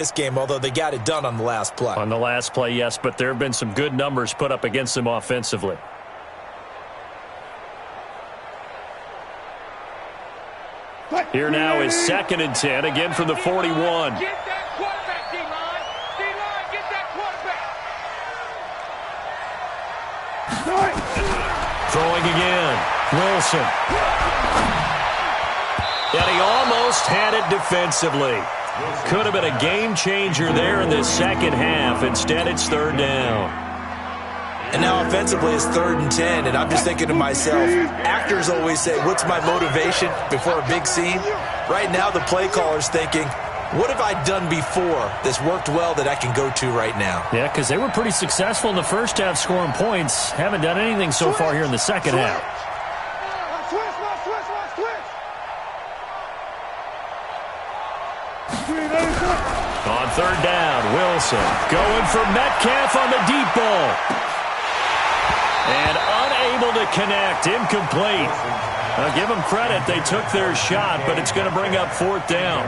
this game, although they got it done on the last play. On the last play, yes, but there have been some good numbers put up against them offensively. Here now is 2nd and 10, again from the 41. Get that quarterback, D-line. D-line, get that quarterback. Throwing again. Wilson. And he almost had it defensively. Could have been a game changer there in this second half. Instead, it's 3rd down. And now offensively it's 3rd and 10, and I'm just thinking to myself, actors always say, what's my motivation before a big scene? Right now the play caller's thinking, what have I done before that's worked well that I can go to right now? Yeah, because they were pretty successful in the first half scoring points. Haven't done anything so far here in the second half. On 3rd down, Wilson going for Metcalf on the deep ball. And unable to connect, incomplete. I'll give them credit, they took their shot, but it's going to bring up 4th down.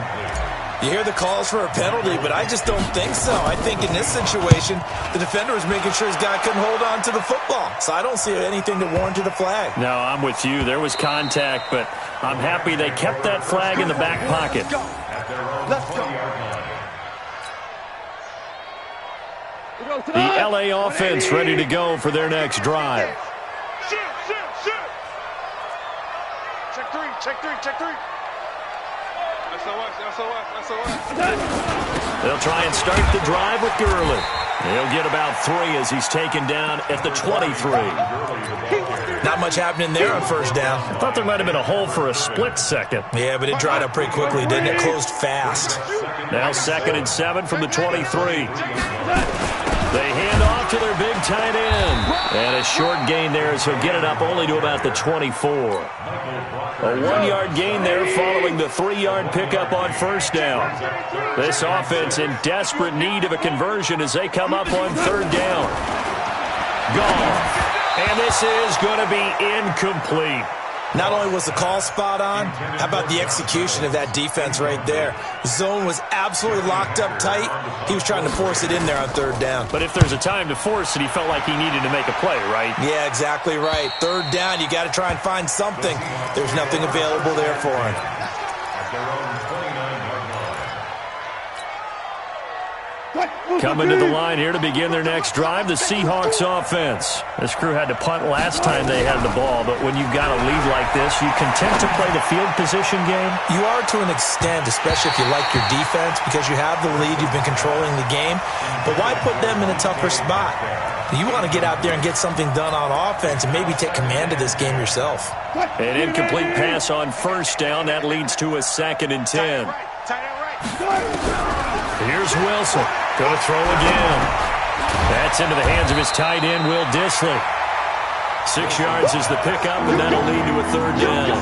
You hear the calls for a penalty, but I just don't think so. I think in this situation, the defender was making sure his guy couldn't hold on to the football. So I don't see anything to warrant the flag. No, I'm with you. There was contact, but I'm happy they kept that flag in the back pocket. Let's go. The LA offense ready to go for their next drive. Shoot. Check three. SOS. They'll try and start the drive with Gurley. He'll get about 3 as he's taken down at the 23. Not much happening there on 1st down. I thought there might have been a hole for a split second. Yeah, but it dried up pretty quickly, didn't it? Closed fast. Now 2nd and 7 from the 23. They hand off to their big tight end. And a short gain there as he'll get it up only to about the 24. A 1-yard gain there following the 3-yard pickup on 1st down. This offense in desperate need of a conversion as they come up on 3rd down. Gone. And this is going to be incomplete. Not only was the call spot on, how about the execution of that defense right there? Zone was absolutely locked up tight. He was trying to force it in there on 3rd down. But if there's a time to force it, he felt like he needed to make a play, right? Yeah, exactly right. 3rd down, you got to try and find something. There's nothing available there for him. Coming to the line here to begin their next drive, the Seahawks offense. This crew had to punt last time they had the ball, but when you've got a lead like this, you content to play the field position game? You are to an extent, especially if you like your defense, because you have the lead, you've been controlling the game. But why put them in a tougher spot? You want to get out there and get something done on offense and maybe take command of this game yourself. An incomplete pass on 1st down. That leads to a 2nd and 10. Here's Wilson. Going to throw again. That's into the hands of his tight end, Will Dissly. 6 yards is the pickup, and that'll lead to a 3rd down.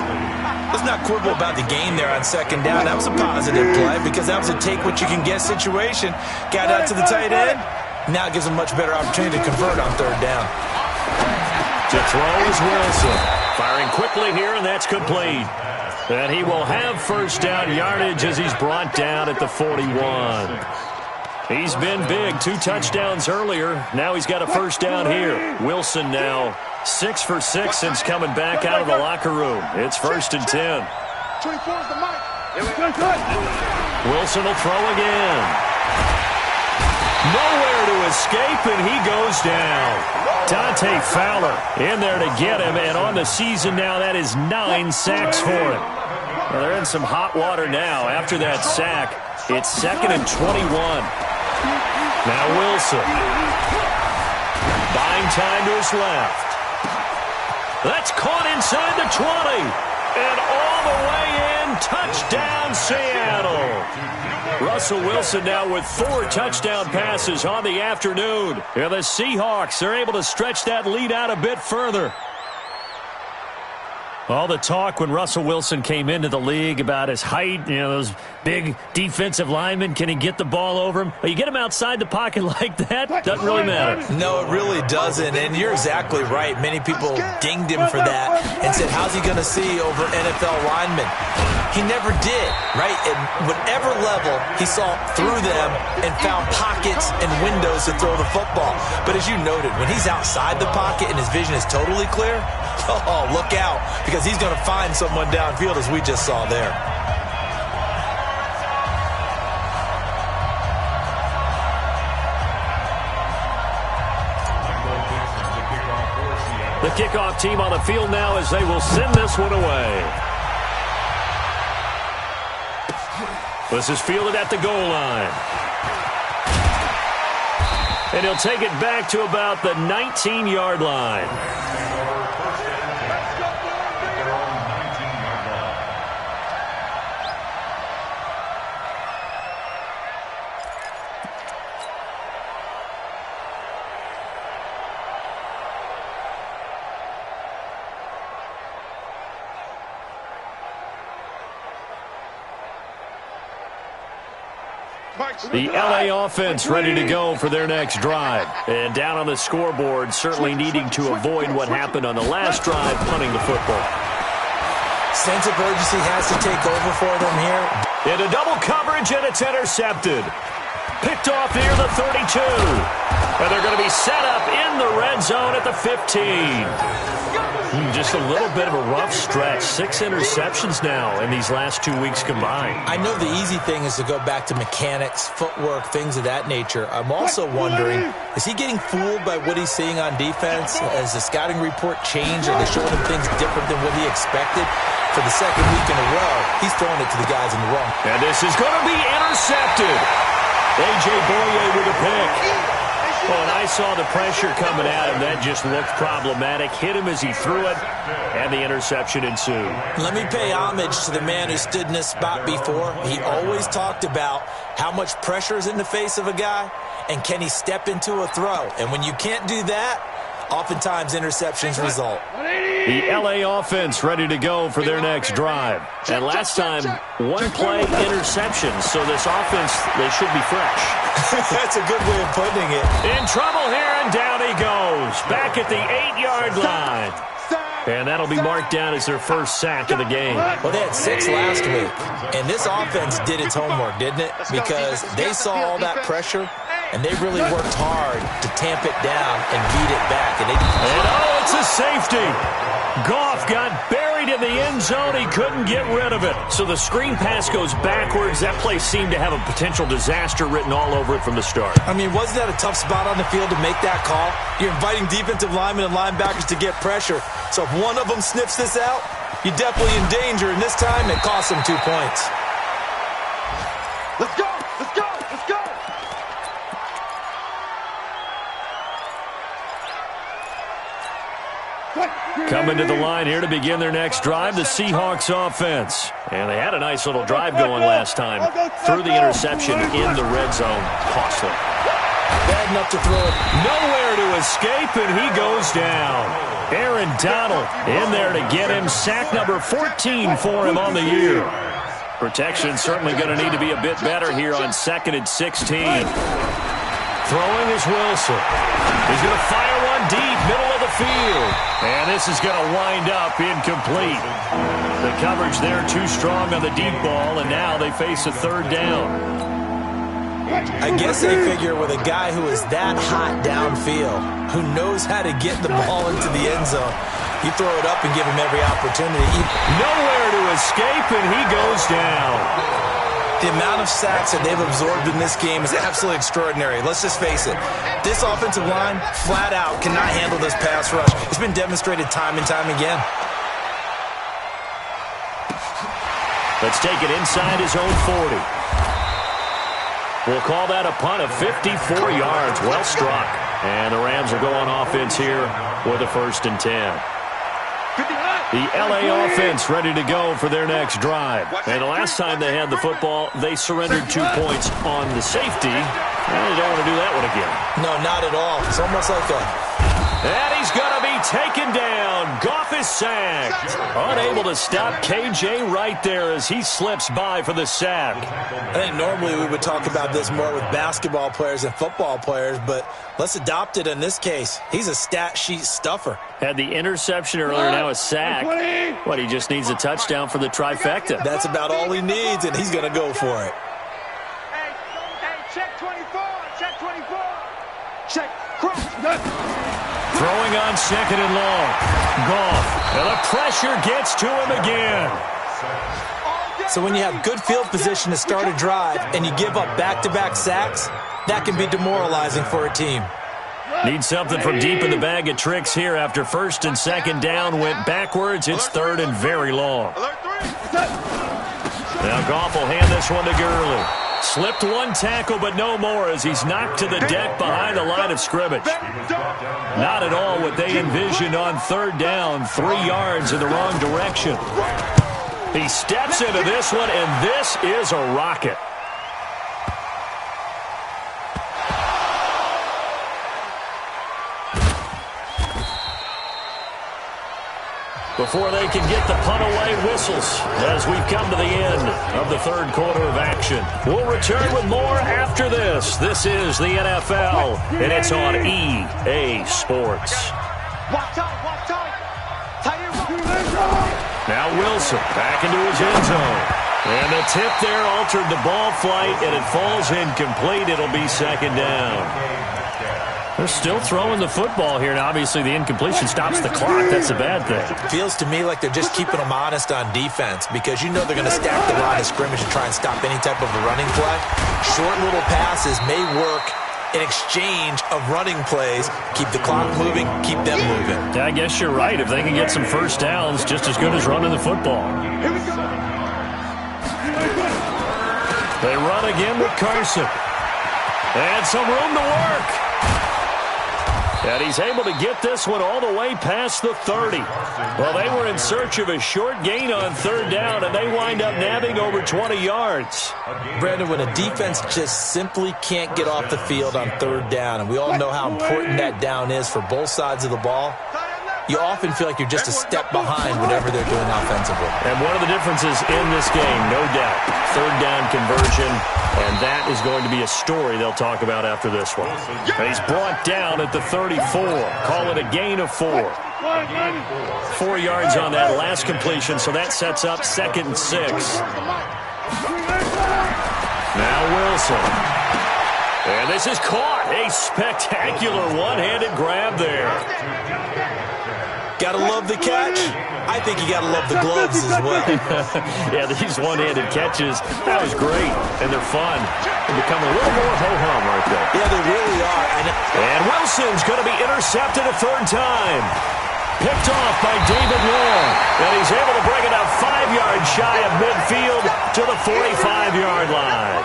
Let's not quibble about the gain there on 2nd down. That was a positive play because that was a take-what-you-can-get situation. Got out to the tight end. Now it gives him much better opportunity to convert on 3rd down. To throw is Wilson. Firing quickly here, and that's complete. And he will have 1st down yardage as he's brought down at the 41. He's been big. 2 touchdowns earlier. Now he's got a 1st down here. Wilson now 6 for 6 since coming back out of the locker room. It's 1st and 10. Wilson will throw again. Nowhere to escape, and he goes down. Dante Fowler in there to get him, and on the season now, that is 9 sacks for him. Well, they're in some hot water now. After that sack, it's 2nd and 21. Now Wilson. Buying time to his left. That's caught inside the 20. And all the way in, touchdown Seattle. Russell Wilson now with 4 touchdown passes on the afternoon. And the Seahawks are able to stretch that lead out a bit further. All the talk when Russell Wilson came into the league about his height, those big defensive linemen, can he get the ball over him? You get him outside the pocket like that, doesn't really matter. No, it really doesn't, and you're exactly right. Many people dinged him for that and said, how's he going to see over NFL linemen? He never did, right? At whatever level, he saw through them and found pockets and windows to throw the football. But as you noted, when he's outside the pocket and his vision is totally clear, oh, look out, because he's going to find someone downfield, as we just saw there. The kickoff team on the field now as they will send this one away. This is fielded at the goal line. And he'll take it back to about the 19-yard line. The LA offense ready to go for their next drive. And down on the scoreboard, certainly needing to avoid what happened on the last drive, punting the football. Sense of urgency has to take over for them here. Into double coverage, and it's intercepted. Picked off near the 32. And they're going to be set up in the red zone at the 15. Just a little bit of a rough stretch. 6 interceptions now in these last 2 weeks combined. I know the easy thing is to go back to mechanics, footwork, things of that nature. I'm also wondering, is he getting fooled by what he's seeing on defense? Has the scouting report changed? Are they showing him things different than what he expected? For the second week in a row, he's throwing it to the guys in the wrong. And this is going to be intercepted. Jcobeee with a pick. Oh, and I saw the pressure coming at him. That just looked problematic. Hit him as he threw it, and the interception ensued. Let me pay homage to the man who stood in this spot before. He always talked about how much pressure is in the face of a guy, and can he step into a throw. And when you can't do that, oftentimes interceptions result. The LA offense ready to go for their next drive. And last time, one play interception. So this offense, they should be fresh. That's a good way of putting it. In trouble here, and down he goes. Back at the 8-yard line. And that'll be marked down as their first sack of the game. Well, they had 6 last week. And this offense did its homework, didn't it? Because they saw all that pressure, and they really worked hard to tamp it down and beat it back. And it's a safety. Goff got buried in the end zone. He couldn't get rid of it. So the screen pass goes backwards. That play seemed to have a potential disaster written all over it from the start. I mean, wasn't that a tough spot on the field to make that call? You're inviting defensive linemen and linebackers to get pressure. So if one of them sniffs this out, you're definitely in danger. And this time, it cost them 2 points. Let's go! Let's go! Let's go! Coming to the line here to begin their next drive, the Seahawks offense. And they had a nice little drive going last time. Threw the interception in the red zone. Costly. Bad enough to throw it. Nowhere to escape, and he goes down. Aaron Donald in there to get him. Sack number 14 for him on the year. Protection certainly going to need to be a bit better here on 2nd and 16. Throwing is Wilson. He's going to fire one deep, middle of the field. And this is going to wind up incomplete. The coverage there too strong on the deep ball, and now they face a 3rd down. I guess they figure with a guy who is that hot downfield, who knows how to get the ball into the end zone, you throw it up and give him every opportunity. Nowhere to escape, and he goes down. The amount of sacks that they've absorbed in this game is absolutely extraordinary. Let's just face it. This offensive line, flat out, cannot handle this pass rush. It's been demonstrated time and time again. Let's take it inside his own 40. We'll call that a punt of 54 yards. Well struck. And the Rams will go on offense here with a 1st and 10. The LA offense ready to go for their next drive. And the last time they had the football, they surrendered 2 points on the safety. Well, they don't want to do that one again. No, not at all. It's almost like a And he's going to be taken down. Goff is sacked. Unable to stop KJ right there as he slips by for the sack. I think normally we would talk about this more with basketball players and football players, but let's adopt it in this case. He's a stat sheet stuffer. Had the interception earlier, now a sack. But he just needs a touchdown for the trifecta. That's about all he needs, and he's going to go for it. Hey, check 24. Check 24. Check. Cross. Throwing on second and long. Goff. And the pressure gets to him again. So when you have good field position to start a drive and you give up back-to-back sacks, that can be demoralizing for a team. Need something from deep in the bag of tricks here after first and second down went backwards. It's third and very long. Now Goff will hand this one to Gurley. Slipped one tackle, but no more as he's knocked to the deck behind the line of scrimmage. Not at all what they envisioned on third down. 3 yards in the wrong direction. He steps into this one, and this is a rocket. Before they can get the punt away, whistles as we've come to the end of the third quarter of action. We'll return with more after this. This is the NFL, and it's on EA Sports. Now Wilson back into his end zone. And the tip there altered the ball flight, and it falls incomplete. It'll be second down. They're still throwing the football here, and obviously the incompletion stops the clock. That's a bad thing. Feels to me like they're just keeping them honest on defense because you know they're going to stack the line of scrimmage and try and stop any type of a running play. Short little passes may work in exchange of running plays. Keep the clock moving, keep them moving. Yeah, I guess you're right. If they can get some first downs, just as good as running the football. They run again with Carson. And some room to work. And he's able to get this one all the way past the 30. Well, they were in search of a short gain on third down, and they wind up nabbing over 20 yards. Brandon, when a defense just simply can't get off the field on third down, and we all know how important that down is for both sides of the ball, you often feel like you're just a step behind whatever they're doing offensively. And one of the differences in this game, no doubt, third down conversion, and that is going to be a story they'll talk about after this one. He's brought down at the 34. Call it a gain of 4. 4 yards on that last completion, so that sets up second and 6. Now Wilson. And this is caught. A spectacular one-handed grab there. Gotta love the catch. I think you gotta love the gloves as well. Yeah, these one-handed catches, that was great. And they're fun. They become a little more ho-hum right there. Yeah, they really are. And Wilson's going to be intercepted a third time. Picked off by David Long. And he's able to bring it up 5 yards shy of midfield to the 45-yard line.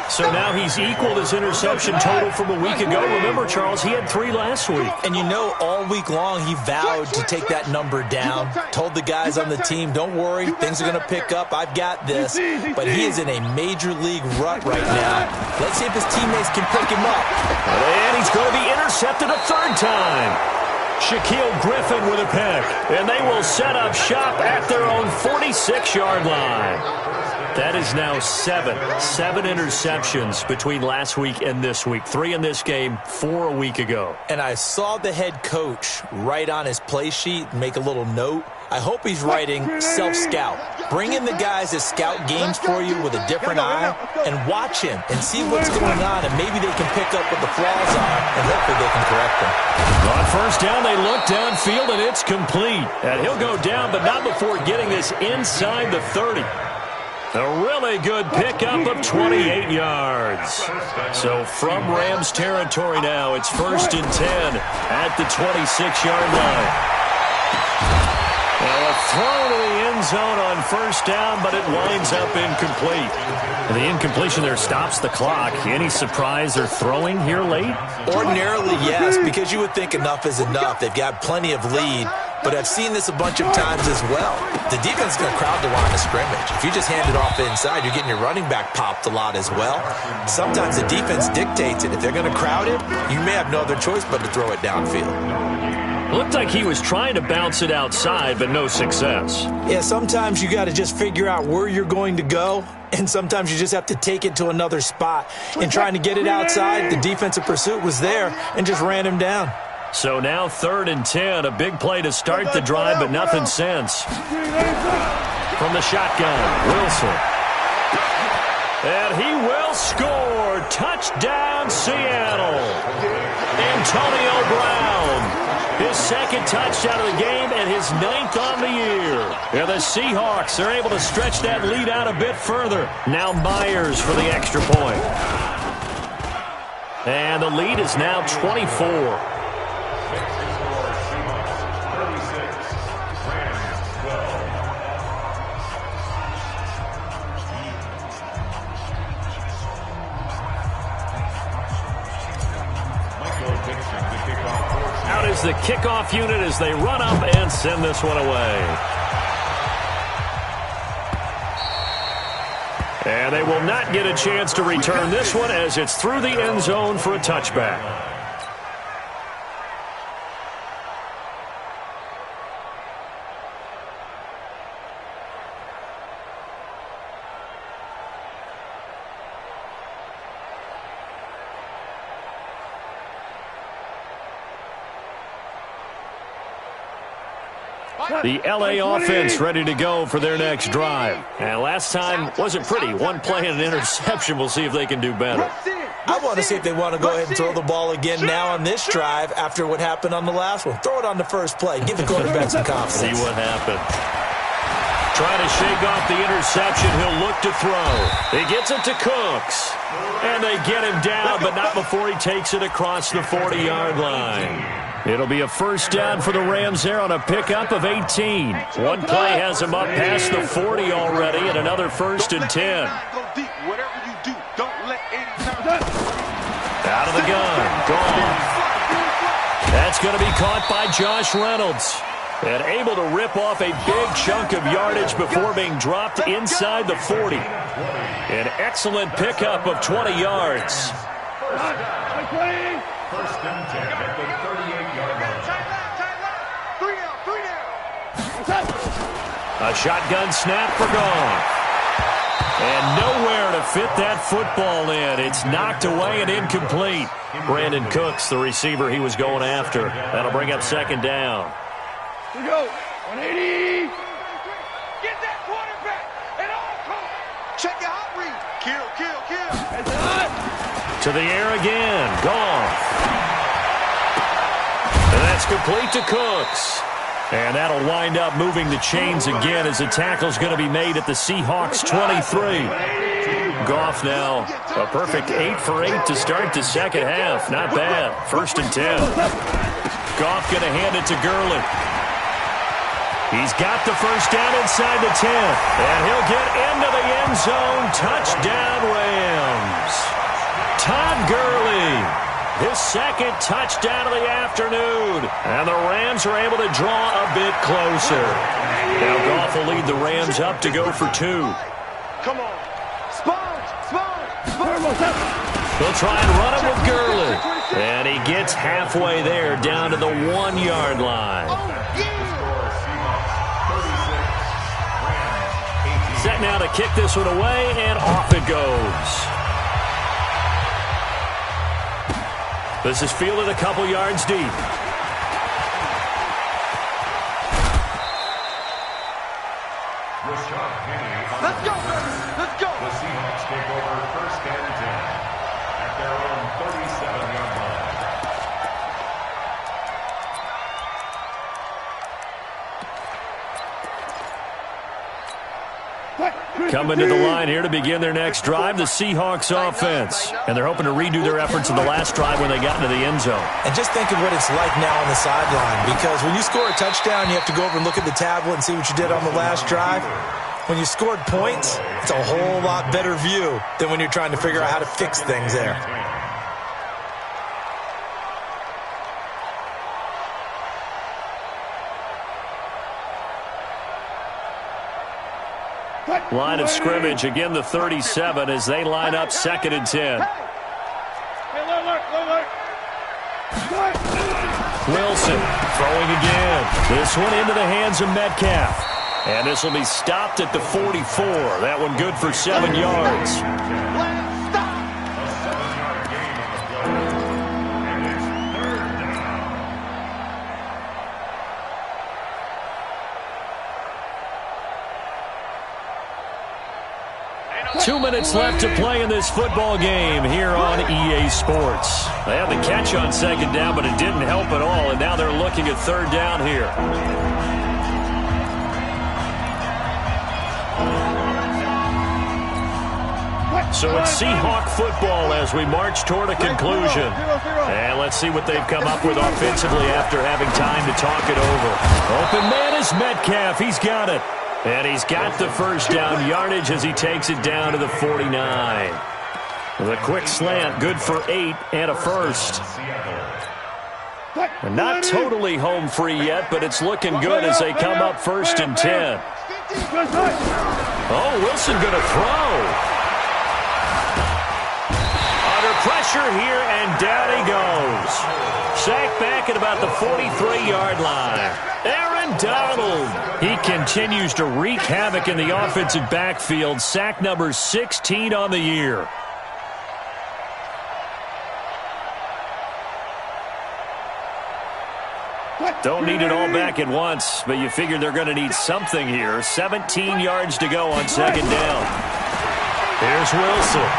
So now he's equaled his interception total from a week ago. Remember, Charles, he had 3 last week. And you know, all week long he vowed to take that number down. Told the guys on the team, don't worry, things are going to pick up. I've got this. But he is in a major league rut right now. Let's see if his teammates can pick him up. And he's going to be intercepted a third time. Shaquille Griffin with a pick. And they will set up shop at their own 46-yard line. That is now 7 interceptions between last week and this week. 3 in this game, 4 a week ago. And I saw the head coach write on his play sheet, make a little note. I hope he's writing self-scout. Bring in the guys that scout games for you with a different eye and watch him and see what's going on, and maybe they can pick up what the flaws are, and hopefully they can correct them. On first down, they look downfield, and it's complete. And he'll go down, but not before getting this inside the 30. A really good pickup of 28 yards. So from Rams territory now, it's first and 10 at the 26-yard line. Now a throw to the end zone on first down, but it winds up incomplete. And the incompletion there stops the clock. Any surprise they're throwing here late? Ordinarily, yes, because you would think enough is enough. They've got plenty of lead. but I've seen this a bunch of times as well. The defense is going to crowd the line of scrimmage. If you just hand it off inside, you're getting your running back popped a lot as well. Sometimes the defense dictates it. If they're going to crowd it, you may have no other choice but to throw it downfield. Looked like he was trying to bounce it outside, but no success. Yeah, sometimes you got to just figure out where you're going to go, and sometimes you just have to take it to another spot. And trying to get it outside, the defensive pursuit was there and just ran him down. So now 3rd and 10, a big play to start the drive, but nothing since. From the shotgun, Wilson. And he will score. Touchdown, Seattle. Antonio Brown. His second touchdown of the game and his 9th on the year. And the Seahawks are able to stretch that lead out a bit further. Now Myers for the extra point. And the lead is now 24. Out is the kickoff unit as they run up and send this one away. And they will not get a chance to return this one as it's through the end zone for a touchback. The L.A. offense ready to go for their next drive. And last time wasn't pretty. One play and an interception. We'll see if they can do better. I want to see if they want to go ahead and throw the ball again now on this drive after what happened on the last one. Throw it on the first play. Give the quarterback some confidence. See what happened. Trying to shake off the interception. He'll look to throw. He gets it to Cooks. And they get him down, but not before he takes it across the 40-yard line. It'll be a first down for the Rams there on a pickup of 18. One play has him up past the 40 already, and another 1st and 10. Out of the gun. Gone. That's going to be caught by Josh Reynolds. And able to rip off a big chunk of yardage before being dropped inside the 40. An excellent pickup of 20 yards. First and 10 at the 38-yard line. A shotgun snap for Goff. And nowhere to fit that football in. It's knocked away and incomplete. Brandon Cooks, the receiver he was going after. That'll bring up 2nd down. Here we go. 180. Get that quarterback and all come. Check your hot read. Kill. To the air again. Goff. And that's complete to Cooks. And that'll wind up moving the chains again as the tackle's going to be made at the Seahawks 23. Goff now a perfect 8 for 8 to start the second half. Not bad. 1st and 10. Goff going to hand it to Gurley. He's got the first down inside the 10. And he'll get into the end zone. Touchdown Rams. Todd Gurley, his 2nd touchdown of the afternoon. And the Rams are able to draw a bit closer. Now Goff will lead the Rams up to go for 2. Come on. He'll try and run it with Gurley. And he gets halfway there down to the 1-yard line. Set now to kick this one away, and off it goes. This is fielded a couple yards deep. Let's go. The Seahawks take over 1st and 10 at their own 37-yard line. Coming to the line here to begin their next drive, the Seahawks offense. And they're hoping to redo their efforts in the last drive when they got into the end zone. And just think of what it's like now on the sideline, because when you score a touchdown, you have to go over and look at the tablet and see what you did on the last drive. When you scored points, it's a whole lot better view than when you're trying to figure out how to fix things there. line of scrimmage. Again, the 37 as they line up 2nd and 10. Wilson throwing again. This one into the hands of Metcalf. And this will be stopped at the 44. That one good for 7 yards. Two minutes left to play in this football game here on EA Sports. They had the catch on 2nd down, but it didn't help at all, and now they're looking at 3rd down here. So it's Seahawk football as we march toward a conclusion. And let's see what they've come up with offensively after having time to talk it over. Open man is Metcalf. He's got it. And he's got the 1st down yardage as he takes it down to the 49. The quick slant, good for 8 and a 1st. And not totally home free yet, but it's looking good as they come up 1st and 10. Oh, Wilson going to throw. Under pressure here, and down he goes. Sacked back at about the 43-yard line. Aaron Donald. He continues to wreak havoc in the offensive backfield. Sack number 16 on the year. Don't need it all back at once, but you figure they're going to need something here. 17 yards to go on 2nd down. Here's Wilson.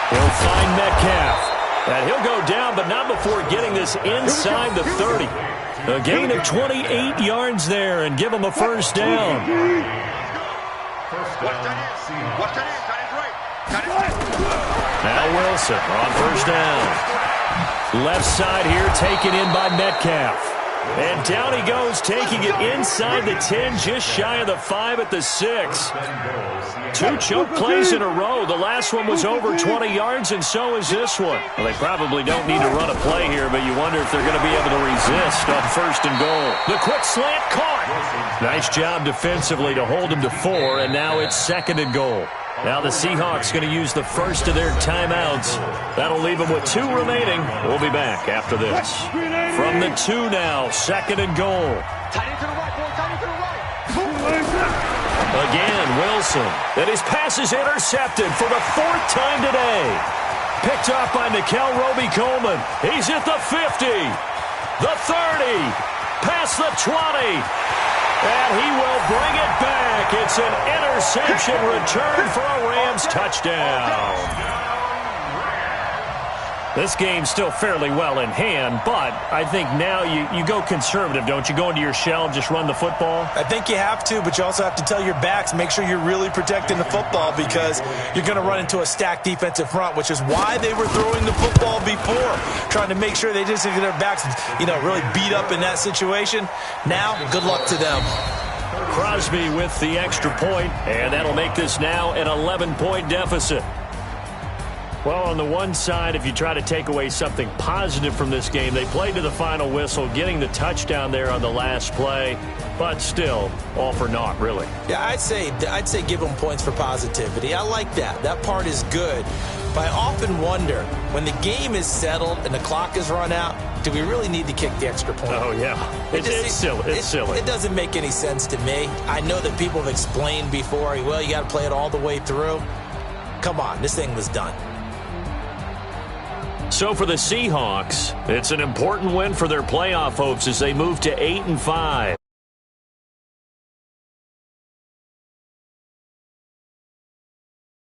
He'll find Metcalf. And he'll go down, but not before getting this inside the 30. A gain of 28 yards there and give him a 1st down. Now Wilson on 1st down. Left side here taken in by Metcalf. And down he goes, taking it inside the 10, just shy of the 5 at the 6. 2 choke plays in a row. The last one was over 20 yards, and so is this one. Well, they probably don't need to run a play here, but you wonder if they're going to be able to resist on 1st and goal. The quick slant caught. Nice job defensively to hold him to 4, and now it's 2nd and goal. Now the Seahawks going to use the first of their timeouts. That'll leave them with 2 remaining. We'll be back after this. From the 2 now, 2nd and goal. Again, Wilson. And his pass is intercepted for the 4th time today. Picked off by Nickel Roby-Coleman. He's at the 50, the 30, past the 20. And he will bring it back. It's an interception return for a Rams touchdown. This game's still fairly well in hand, but I think now you go conservative, don't you? Go into your shell and just run the football? I think you have to, but you also have to tell your backs, make sure you're really protecting the football because you're going to run into a stacked defensive front, which is why they were throwing the football before, trying to make sure they just get their backs, really beat up in that situation. Now, good luck to them. Crosby with the extra point, and that'll make this now an 11-point deficit. Well, on the one side, if you try to take away something positive from this game, they played to the final whistle, getting the touchdown there on the last play, but still, all for naught, really. Yeah, I'd say give them points for positivity. I like that. That part is good. But I often wonder, when the game is settled and the clock is run out, do we really need to kick the extra point? Oh, yeah. It's silly. It's silly. It doesn't make any sense to me. I know that people have explained before, well, you got to play it all the way through. Come on, this thing was done. So for the Seahawks, it's an important win for their playoff hopes as they move to 8-5.